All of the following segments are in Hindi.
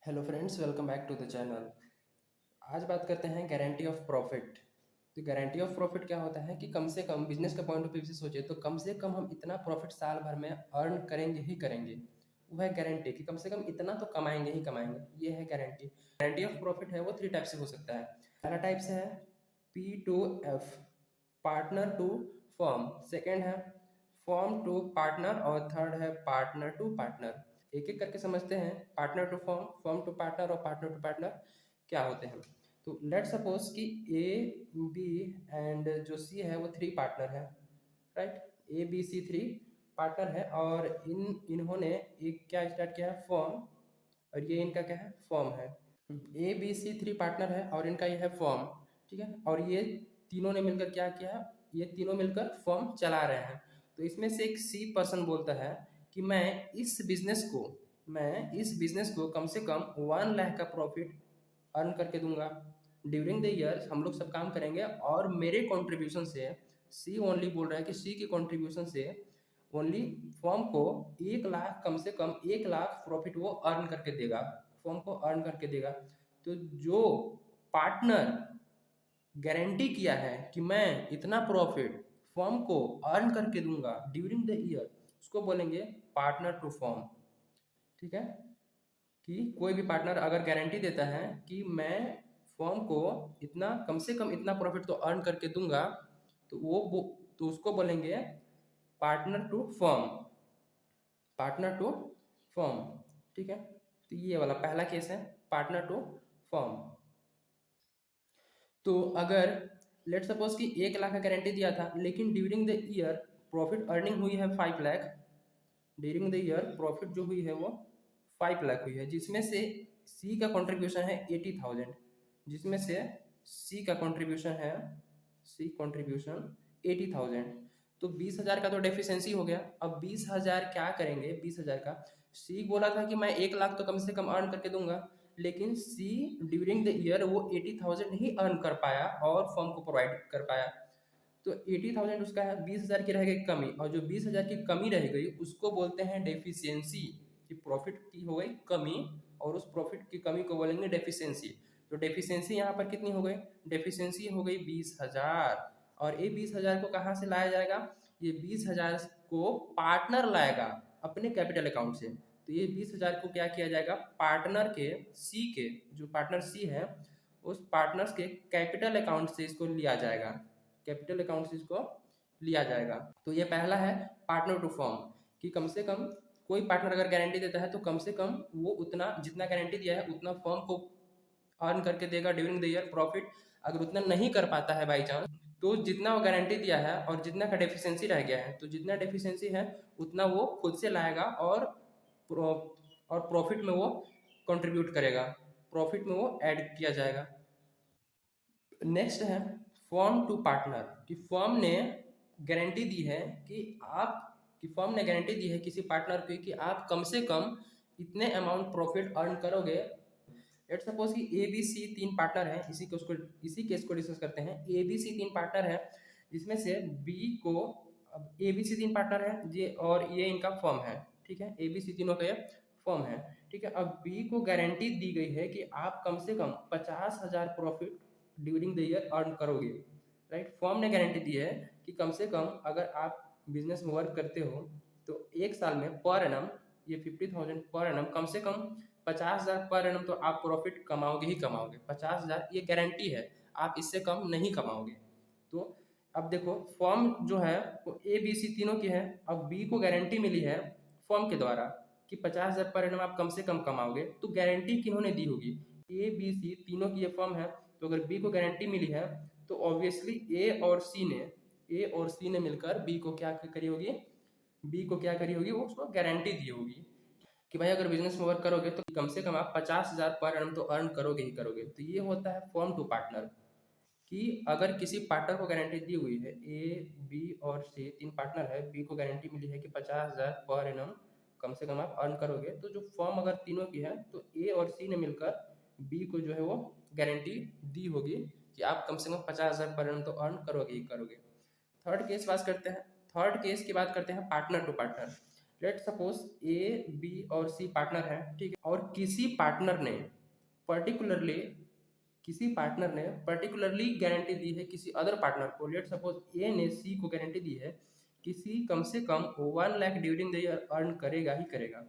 Hello friends, welcome back to the channel. आज बात करते हैं गारंटी ऑफ प्रॉफिट। तो गारंटी ऑफ प्रॉफिट क्या होता है कि कम से कम बिजनेस का पॉइंट ऑफ व्यू से सोचे तो कम से कम हम इतना प्रॉफिट साल भर में अर्न करेंगे ही करेंगे। वो है गारंटी कि कम से कम इतना तो कमाएंगे ही कमाएंगे। ये है गारंटी। गारंटी ऑफ प्रॉफिट है वो 3 टाइप से हो सकता है। पहला टाइप से है P2F, partner to firm. Second है फर्म टू पार्टनर और थर्ड है पार्टनर टू पार्टनर। एक एक करके समझते हैं। Partner to firm, firm to partner और पार्टनर टू पार्टनर क्या होते हैं। तो लेट सपोज कि ए बी एंड जो सी है वो 3 पार्टनर है। Right, A B C 3 partner है और इन्होंने एक क्या स्टार्ट किया है, फर्म। और ये इनका क्या है, फर्म है। ए बी सी 3 पार्टनर है और इनका ये है फर्म। ठीक है, और ये तीनों ने मिलकर क्या किया है, ये तीनों मिलकर फर्म चला रहे हैं। तो इसमें से एक सी पर्सन बोलता है कि मैं इस बिजनेस को कम से कम 1 लाख का प्रॉफिट अर्न करके दूंगा ड्यूरिंग द ईयर। हम लोग सब काम करेंगे और मेरे कंट्रीब्यूशन से, सी ओनली बोल रहा है कि सी की कंट्रीब्यूशन से ओनली फर्म को 1 लाख, कम से कम 1 लाख प्रॉफिट वो अर्न करके देगा, फर्म को अर्न करके देगा। तो जो पार्टनर गारंटी किया है कि मैं इतना प्रॉफिट फर्म को अर्न करके दूंगा ड्यूरिंग द ईयर, उसको बोलेंगे पार्टनर टू फर्म। ठीक है, कि कोई भी पार्टनर अगर गारंटी देता है कि मैं फर्म को इतना, कम से कम इतना प्रॉफिट तो अर्न करके दूंगा, तो तो उसको बोलेंगे partner to firm, partner to firm. ठीक है, तो ये वाला पहला केस है, पार्टनर टू फर्म। तो अगर लेट सपोज कि 1 लाख का गारंटी दिया था लेकिन during the year profit earning हुई है 5 lakh. During the year profit जो हुई है वो 5 लाख हुई है, जिसमें से सी का कंट्रीब्यूशन है 80,000। जिसमें से सी का कंट्रीब्यूशन है, सी कंट्रीब्यूशन 80,000। तो 20,000 का तो डेफिशिएंसी हो गया। अब 20,000 क्या करेंगे, 20,000 का सी बोला था कि मैं 1 लाख तो कम से कम अर्न करके दूंगा, लेकिन सी ड्यूरिंग द ईयर वो 80,000 ही अर्न कर पाया और फर्म को प्रोवाइड कर पाया। तो 80,000 उसका है, 20,000 की रह गई कमी, और जो 20,000 की कमी रह गई उसको बोलते हैं डेफिशिएंसी। कि प्रॉफिट की हो गई कमी और उस प्रॉफिट की कमी को बोलेंगे डेफिशिएंसी। तो डेफिशिएंसी यहाँ पर कितनी हो गई, डेफिशिएंसी हो गई 20,000। और ये 20,000 को कहाँ से लाया जाएगा, ये 20,000 को पार्टनर लाएगा अपने कैपिटल अकाउंट से। तो ये 20,000 को क्या किया जाएगा, पार्टनर के, सी के, जो पार्टनर सी है उस पार्टनर्स के कैपिटल अकाउंट से इसको लिया जाएगा, कैपिटल अकाउंट से इसको लिया जाएगा। तो ये पहला है पार्टनर टू फर्म, कि कम से कम कोई पार्टनर अगर गारंटी देता है तो कम से कम वो उतना, जितना गारंटी दिया है उतना फर्म को अर्न करके देगा ड्यूरिंग द ईयर प्रॉफिट। अगर उतना नहीं कर पाता है बाई चांस, तो जितना वो गारंटी दिया है और जितना का डेफिशिएंसी रह गया है, तो जितना डेफिशिएंसी है उतना वो खुद से लाएगा और प्रॉफिट में वो कंट्रीब्यूट करेगा, प्रॉफिट में वो ऐड किया जाएगा। नेक्स्ट है फर्म टू पार्टनर, कि फर्म ने गारंटी दी है कि आप, कि फर्म ने गारंटी दी है किसी पार्टनर को कि आप कम से कम इतने अमाउंट प्रॉफिट अर्न करोगे। लेट सपोज कि ए बी सी 3 पार्टनर हैं, इसी केस को डिस्कस करते हैं। ए बी सी 3 पार्टनर है, जिसमें से बी को, अब ए बी सी 3 पार्टनर है ये और ये इनका फर्म है। ठीक है, ए बी सी तीनों का ये फर्म है। ठीक है, अब बी को गारंटी दी गई है कि आप कम से कम 50,000 profit during the year earn करोगे। राइट, फर्म ने गारंटी दी है कि कम से कम अगर आप बिजनेस में वर्क करते हो तो एक साल में पर एनम, ये 50,000 पर एनम, कम से कम 50,000 पर एनम तो आप प्रॉफिट कमाओगे ही कमाओगे। 50,000 ये गारंटी है, आप इससे कम नहीं कमाओगे। तो अब देखो, फर्म जो है वो ए बी सी तीनों की है। अब बी को गारंटी मिली है फर्म के द्वारा कि 50,000 पर एनम आप कम से कम कमाओगे। तो गारंटी किन्होंने दी होगी, ए बी सी तीनों की ये फर्म है। तो अगर बी को गारंटी मिली है तो ऑब्वियसली ए और सी ने मिलकर बी को क्या करी होगी, बी को क्या करी होगी, वो उसको गारंटी दी होगी कि भाई अगर बिजनेस में वर्क करोगे तो कम से कम आप 50,000 पर एनम तो अर्न करोगे ही करोगे। तो ये होता है फर्म टू पार्टनर, कि अगर किसी पार्टनर को गारंटी दी हुई है, ए बी और सी 3 पार्टनर है, बी को गारंटी मिली है कि 50,000 पर एनम कम से कम आप अर्न करोगे। तो जो फर्म अगर तीनों की है तो ए और सी ने मिलकर बी को जो है वो गारंटी दी होगी कि आप कम से कम 50,000 पर एनम तो अर्न करोगे ही करोगे। थर्ड केस की बात करते हैं partner to partner. Let suppose A B और सी पार्टनर है, ठीक है, और पर्टिकुलरली किसी पार्टनर ने पर्टिकुलरली गारंटी दी है किसी अदर पार्टनर को। लेट सपोज ए ने सी को गारंटी दी है किसी कम से कम 1 lakh during the year earn करेगा ही करेगा,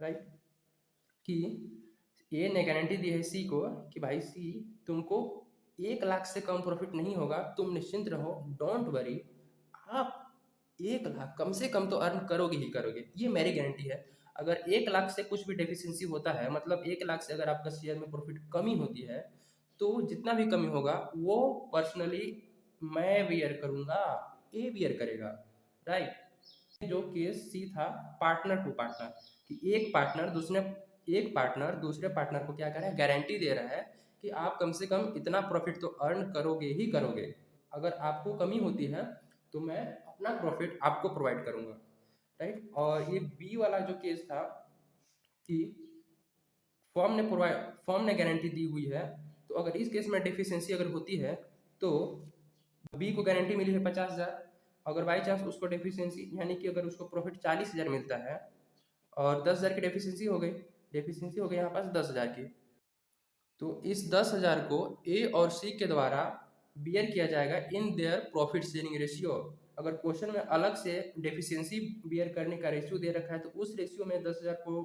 राइट। कि ए ने गारंटी दी है सी को कि भाई सी तुमको 1 लाख से कम प्रॉफिट नहीं होगा, तुम निश्चिंत रहो, डोंट वरी, आप 1 लाख कम से कम तो अर्न करोगे ही करोगे, ये मेरी गारंटी है। अगर 1 लाख से कुछ भी डेफिशिएंसी होता है, मतलब 1 लाख से अगर आपका शेयर में प्रॉफिट कमी होती है, तो जितना भी कमी होगा वो पर्सनली मैं बियर करूंगा, ए बियर करेगा, राइट। जो केस सी था पार्टनर टू पार्टनर, कि एक पार्टनर दूसरे पार्टनर को क्या कर रहा है, गारंटी दे रहा है कि आप कम से कम इतना प्रॉफिट तो अर्न करोगे ही करोगे, अगर आपको कमी होती है तो मैं अपना प्रॉफिट आपको प्रोवाइड करूंगा, राइट। और ये बी वाला जो केस था कि फॉर्म ने गारंटी दी हुई है, तो अगर इस केस में डेफिशिएंसी अगर होती है तो बी को गारंटी मिली है 50,000, अगर बाई चांस उसको डेफिशिएंसी यानी कि अगर उसको प्रॉफिट 40,000 मिलता है और 10,000 की डेफिशिएंसी हो गई यहाँ पास 10,000 की, तो इस 10,000 को ए और सी के द्वारा बियर किया जाएगा in their profit sharing ratio. अगर क्वेश्चन में अलग से डेफिशिएंसी बियर करने का रेशियो दे रखा है तो उस रेशियो में 10,000 को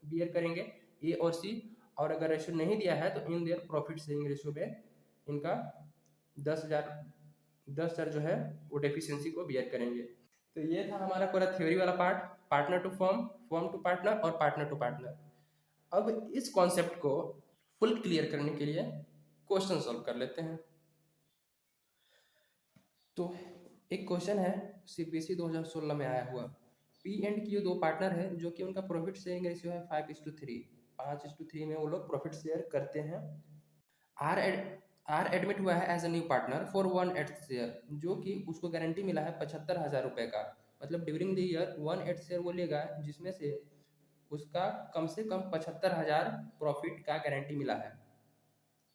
बियर करेंगे ए और सी, और अगर रेशियो नहीं दिया है तो in their profit sharing ratio में इनका 10,000 जो है वो डेफिशिएंसी को बियर करेंगे। तो ये था हमारा पूरा थ्योरी वाला part, partner to firm, firm to partner और पार्टनर टू पार्टनर। अब इस कॉन्सेप्ट को फुल क्लियर करने के लिए क्वेश्चन सॉल्व कर लेते हैं। तो एक क्वेश्चन है सीपीएससी 2016 में आया हुआ, पी एंड क्यू दो पार्टनर है जो कि उनका प्रॉफिट शेयरिंग रेशियो है 5:3, 5:3 में वो लोग प्रॉफिट शेयर करते हैं। आर एडमिट हुआ है as a new partner for 1/8 share, जो कि उसको गारंटी मिला है 75,000 रुपये का, मतलब ड्यूरिंग द ईयर 1/8 शेयर वो लेगा, जिसमें से उसका कम से कम 75,000 प्रॉफिट का गारंटी मिला है।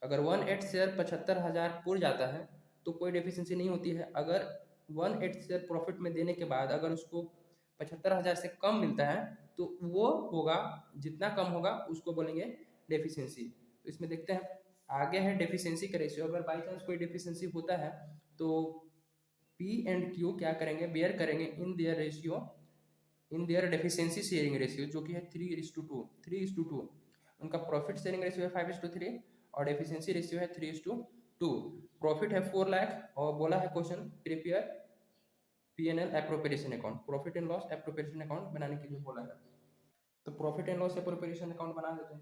अगर 1/8 शेयर 75,000 पुर जाता है तो कोई डेफिशिएंसी नहीं होती है। अगर 1/8 शेयर प्रॉफिट में देने के बाद अगर उसको 75,000 से कम मिलता है तो वो होगा, जितना कम होगा उसको बोलेंगे डेफिशिएंसी। तो इसमें देखते हैं आगे है डेफिशिएंसी का रेशियो। अगर बाई चांस कोई डेफिशिएंसी होता है तो पी एंड क्यू क्या करेंगे, बेयर करेंगे in their deficiency sharing ratio, जो कि है 3:2। उनका प्रॉफिट शेयरिंग रेशियो है 5:3 और डेफिशिएंसी रेशियो है 3:2। प्रॉफिट है 4 लाख और बोला है question prepare P&L appropriation account, profit and loss appropriation account बनाने के लिए बोला है। तो profit and loss appropriation account बना देते हैं।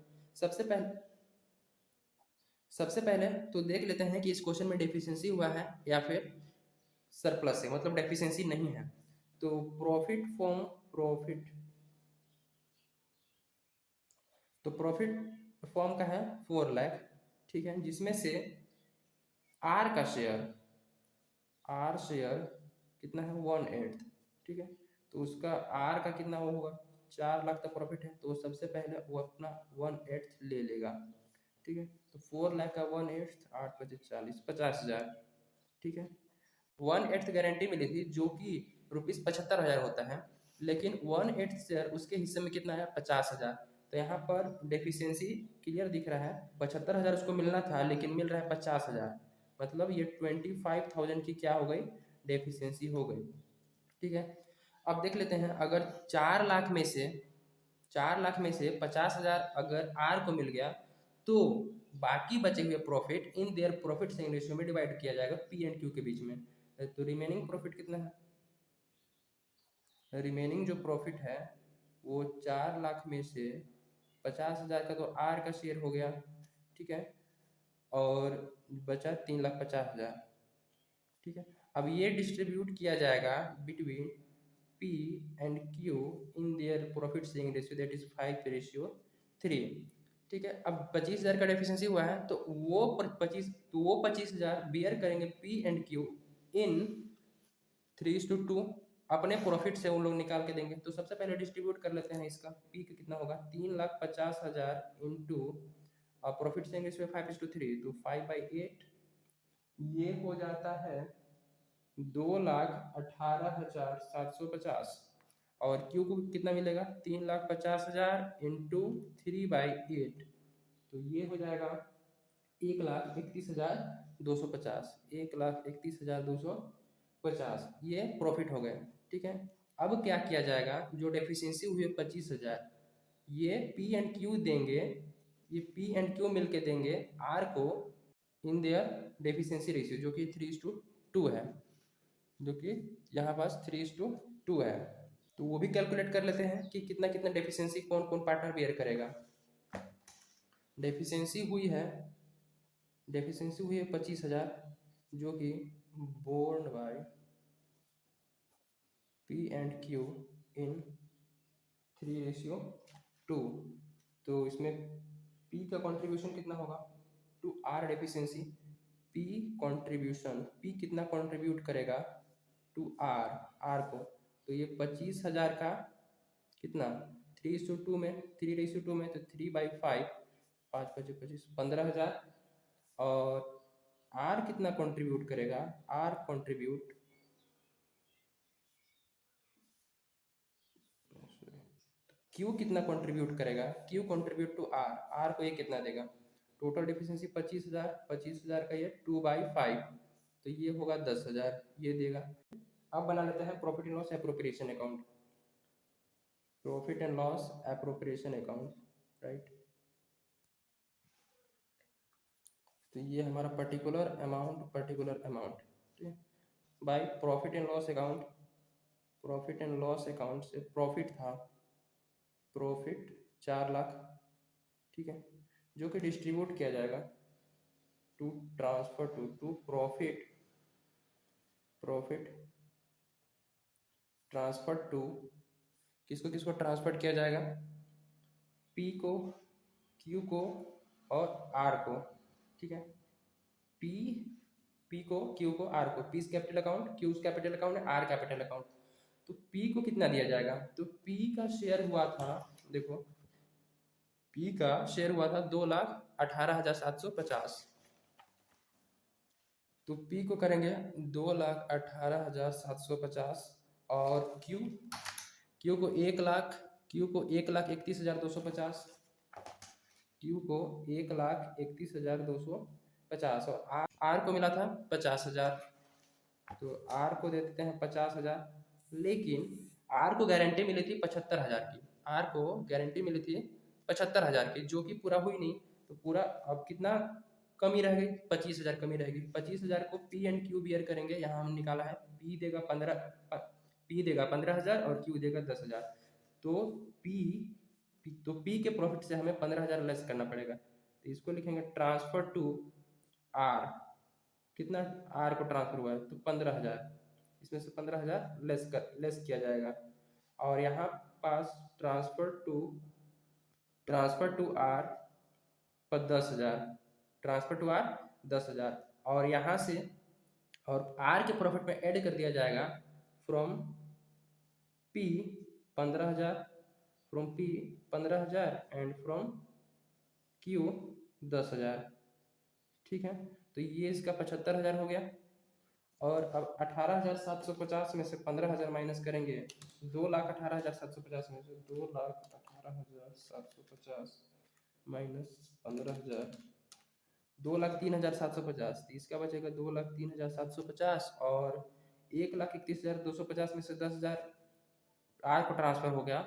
सबसे पहले तो देख लेते हैं कि इस क्वेश्चन में डेफिशिएंसी हुआ है या फिर सरप्लस है, मतलब डेफिशिएंसी नहीं है। तो प्रॉफिट फॉर्म का है 4 लाख, ठीक है, जिसमें से आर शेयर कितना है 1/8, ठीक है। तो उसका आर का कितना वो होगा 4 लाख तक प्रॉफिट है, तो सबसे पहले वो अपना 1/8 ले लेगा, ठीक है। तो 4 लाख का 1/8 8×5 = 40, 50,000, ठीक है। 1/8 गारंटी मिली थी जो कि ₹75,000 होता है, लेकिन 1/8 शेयर उसके हिस्से में कितना है 50,000। तो यहाँ पर डेफिशिएंसी क्लियर दिख रहा है, 75,000 उसको मिलना था लेकिन मिल रहा है 50,000, मतलब ये 25,000 की क्या हो गई, डेफिशिएंसी हो गई, ठीक है। अब देख लेते हैं अगर 4 लाख में से 50,000 अगर आर को मिल गया तो बाकी बचे हुए profit in their profit sharing ratio में डिवाइड किया जाएगा पी एंड क्यू के बीच में। तो रिमेनिंग प्रॉफिट कितना है, रिमेनिंग जो प्रॉफिट है वो 4 लाख में से 50,000 का तो आर का शेयर हो गया, ठीक है, और बचा 3,50,000, ठीक है। अब ये डिस्ट्रीब्यूट किया जाएगा between P and Q in their profit sharing ratio, that is 5:3, ठीक है। अब 25,000 का डेफिशिएंसी हुआ है तो वो 25,000 बियर करेंगे पी एंड क्यू इन 3:2, अपने प्रॉफिट से उन लोग निकाल के देंगे। तो सबसे पहले डिस्ट्रीब्यूट कर लेते हैं इसका, पी का कितना होगा 3,50,000 इंटू प्रॉफिट शेयरिंग रेशियो 5:3, तो 5/8 ये हो जाता है 2,18,750, और क्यू को कितना मिलेगा 3,50,000 इंटू 3/8, तो ये हो जाएगा 1,31,250, 1,31,250 ये प्रॉफिट हो गए। ठीक है, अब क्या किया जाएगा, जो डेफिशिएंसी हुई है 25,000, ये पी एंड क्यू देंगे, ये पी एंड क्यू मिलके देंगे आर को इन देयर डेफिशिएंसी रेशियो, जो कि 3:2 है, जो कि यहाँ पास 3:2 है। तो वो भी कैलकुलेट कर लेते हैं कि कितना कितना डेफिशिएंसी कौन कौन पार्टनर बेयर करेगा। डेफिशिएंसी हुई है 25,000, जो कि borne by P and Q in 3:2। तो इसमें पी का कंट्रीब्यूशन कितना होगा to R deficiency, P contribution, P कितना कंट्रीब्यूट करेगा टू आर, आर को, तो ये 25,000 का कितना 3:2 में, 3:2 में तो 3/5, 5×5=25, 15,000। और आर कितना कंट्रीब्यूट करेगा, आर कंट्रीब्यूट, क्यू कितना कंट्रीब्यूट करेगा, Q contribute to R, are को ये कितना देगा, टोटल डिफिशिएंसी 25,000, 25,000 का ये 2/5, तो ये होगा 10,000, ये देगा। अब बना लेते हैं profit and loss appropriation account, profit and loss appropriation account, right. तो ये हमारा पर्टिकुलर अमाउंट, ठीक है, by profit and loss account, profit and loss account से प्रॉफिट था, प्रॉफिट 4 लाख, ठीक है, जो कि डिस्ट्रीब्यूट किया जाएगा to transfer to profit, profit transfer to, किसको किसको ट्रांसफर किया जाएगा, पी को, क्यू को और आर को, ठीक है, पी, पी को, क्यू को, आर को, piece capital account, cues capital account, are capital account. तो पी को कितना दिया जाएगा, तो पी का शेयर हुआ था, देखो पी का शेयर हुआ था 2,18,750, तो पी को करेंगे 2,18,750, और क्यू, क्यू को 1,00,000, क्यू को 1,31,250, क्यू को 1,31,250, और आर को मिला था 50,000, तो आर को दे देते हैं 50,000, लेकिन आर को गारंटी मिली थी 75,000 की, आर को गारंटी मिली थी 75,000 की, जो कि पूरा हुई नहीं, तो पूरा अब कितना कमी रह गई, 25,000 कमी रहेगी। 25,000 को पी एंड क्यू बियर करेंगे, यहाँ हम निकाला है, पी देगा 15,000 और क्यू देगा 10,000, तो पी के प्रॉफिट से हमें 15,000 लेस करना पड़ेगा, तो इसको लिखेंगे ट्रांसफर टू आर, कितना आर को ट्रांसफर हुआ है तो 15,000, इसमें से 15,000 लेस किया जाएगा, और यहाँ पास ट्रांसफर टू आर पर 10,000, ट्रांसफर टू आर 10,000, और यहाँ से और आर के प्रॉफिट में ऐड कर दिया जाएगा from P 15,000, from P 15,000 and from Q 10,000, ठीक है, तो ये इसका 75,000 हो गया। और अब 18,750 में से 15,000 माइनस करेंगे, 2,18,750 में से 2,18,750 माइनस 15,000, 2,03,750, तो इसका बचेगा 2,03,750, और 1,31,250 में से 10,000 आर को ट्रांसफर हो गया,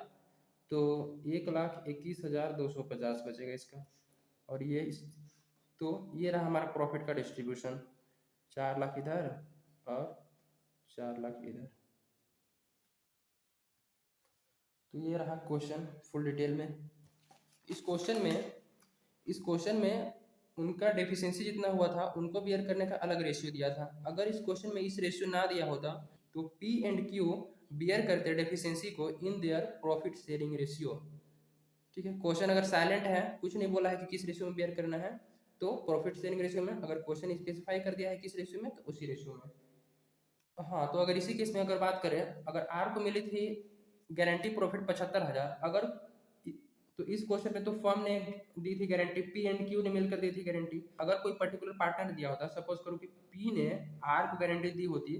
तो 1,21,250 बचेगा इसका, और ये तो ये रहा हमारा प्रॉफिट का डिस्ट्रीब्यूशन, 4 लाख इधर और 4 लाख इधर। तो ये रहा क्वेश्चन फुल डिटेल में। इस क्वेश्चन में उनका डेफिशिएंसी जितना हुआ था उनको बियर करने का अलग रेशियो दिया था, अगर इस क्वेश्चन में इस रेशियो ना दिया होता तो पी एंड क्यू बियर करते डेफिशिएंसी को in their profit sharing ratio, ठीक है। क्वेश्चन अगर साइलेंट है, कुछ नहीं बोला है कि किस रेशियो में बियर करना है, तो प्रॉफिट शेयरिंग रेशियो में, अगर क्वेश्चन स्पेसिफाई कर दिया है किस रेशियो में, तो उसी रेशियो में। हाँ, तो अगर इसी केस में अगर बात करें, अगर आर को मिली थी गारंटी प्रॉफिट 75,000, अगर तो इस क्वेश्चन में तो फर्म ने दी थी गारंटी, पी एंड क्यू ने मिलकर दी थी गारंटी, अगर कोई पर्टिकुलर पार्टनर दिया होता, सपोज करो कि पी ने आर को गारंटी दी होती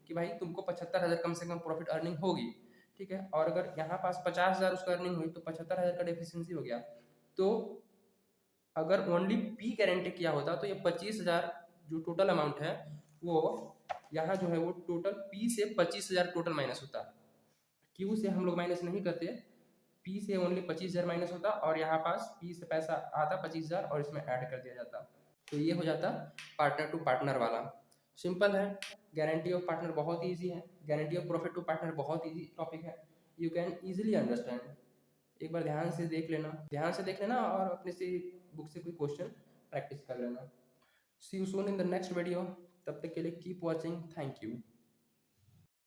कि भाई तुमको 75,000 कम से कम प्रॉफिट अर्निंग होगी, ठीक है। और अगर यहाँ पास 50,000 उसका अर्निंग हुई तो 75,000 का डेफिशिएंसी हो गया। तो अगर ओनली पी गारंटी किया होता तो ये 25,000 जो टोटल अमाउंट है वो यहाँ जो है वो टोटल पी से 25,000 टोटल माइनस होता। क्यू से हम लोग माइनस नहीं करते, पी से ओनली 25,000 माइनस होता और यहाँ पास पी से पैसा आता 25,000 और इसमें ऐड कर दिया जाता। तो ये हो जाता पार्टनर टू पार्टनर वाला। सिंपल है, गारंटी ऑफ पार्टनर बहुत ईजी है, guarantee of profit to partner बहुत ईजी टॉपिक है, यू कैन ईजिली अंडरस्टैंड। एक बार ध्यान से देख लेना और अपने से बुक से कोई क्वेश्चन प्रैक्टिस कर लेना। See you soon in the next video, तब तक के लिए कीप वॉचिंग, थैंक यू।